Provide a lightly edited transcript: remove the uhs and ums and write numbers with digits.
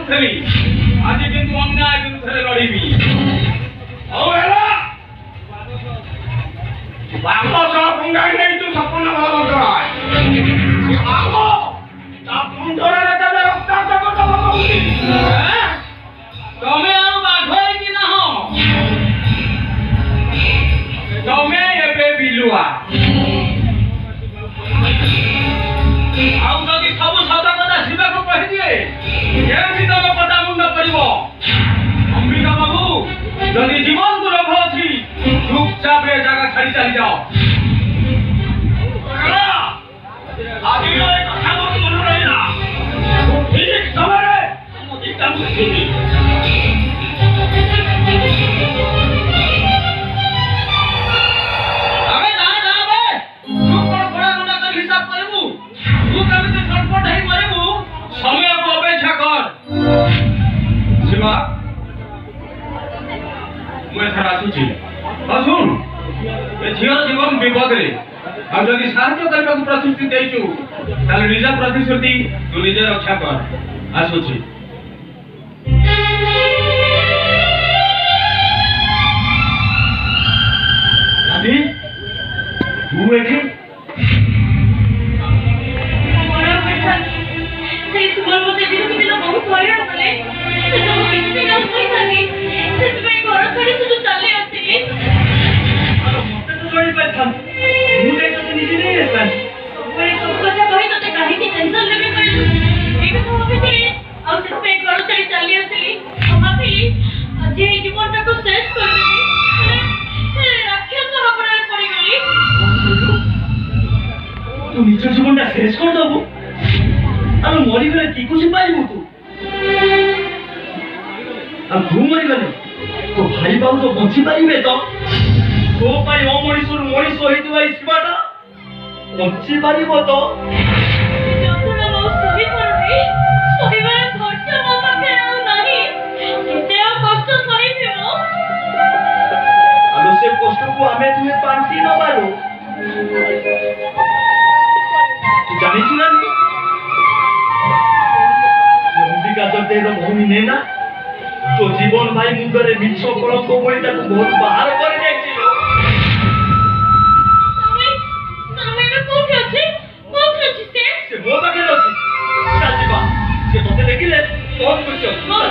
ଲଢୁଥିଲି ଆଜି କିନ୍ତୁ ଅନ୍ୟାୟ ବିରୁଦ୍ଧରେ ଲଢିବି। ହଉ ହେଲା ବାପ ସହ ପୁଙ୍ଗାଇ ନେଇଛୁ ସପନ ଭଗବନ୍ତରାୟ ବାପ ତା ପୁଣ୍ଡରେ ତେବେ ରକ୍ତାନ୍ତକ ଦବ କହୁଛି। ତମେ ଆଉ ବାଘ ହେଇକି ନାହ, ତମେ ଏବେ ବିଲୁଆ। ଆଉ ଯଦି ସବୁ ସତ କଥା ଶିବାକୁ କହିଦିଏ କେମିତି ତମ କଥା ମୁଣ୍ଡ କରିବ? ଅମ୍ବିକା ବାବୁ ଯଦି ଜୀବନକୁ ଲୋଭ ଅଛି ଚୁପଚାପରେ ଜାଗା ଛାଡି ଚାଲିଯାଅ। ଆଜିର ଏ କଥା ମୋର ମନେ ରହିଲା। ଠିକ ସମୟରେ ଆମ ଦିଟାକୁ ଦେଖିବି। ସମୟକୁ ଅପେକ୍ଷା କର। ଶିବା ମୁଁ ଏଥର ଆସୁଛି। ଶୁଣ ଏ ଝିଅର ଜୀବନ ବିପଦରେ, ଆଉ ଯଦି ସାହାଯ୍ୟ କରିବାକୁ ପ୍ରତିଶ୍ରୁତି ଦେଇଛୁ ତାହେଲେ ନିଜ ପ୍ରତିଶ୍ରୁତି ତୁ ନିଜେ ରକ୍ଷା କର। ଆସୁଛି। ରାଧୀ ତୁ ଏଠି? तू निज जीवनटा शेष कर दबु आलो मरिगले की खुशी पाइबु तू मरिगले तो भाई बाबू तो बंची पाइबे तो तो पाई अमଣିଷ मଣିଷ ହେଇଥିବା এই ଶିବାଟା ବଞ୍ଚି ପାରିବ ତ? ଯନ୍ତ୍ରଣା ମୁଁ ସହି ପାରୁନି, ସହିବାର ଧୈର୍ଯ୍ୟ ମୋ ପାଖରେ ଆଉ ନାହିଁ। କେତେ ଆଉ କଷ୍ଟ ସହିବି ମୁଁ? ଆଲୋ ସେ କଷ୍ଟକୁ ଆମେ ତୁମେ ବାଣ୍ଟି ନବାଲୋ। तू ଜାଣିଛୁ ନା ଅମ୍ବିକା ଜଦେର ଭଉଣୀ ନେନା तो जीवन भाई मुंडरे मिछ कलंक बोली ताको बहुत बाहर कर देछि। समय में कोठी अछि से मो पाखे अछि। चल जीवा से तते देखिले बहुत खुशी हो।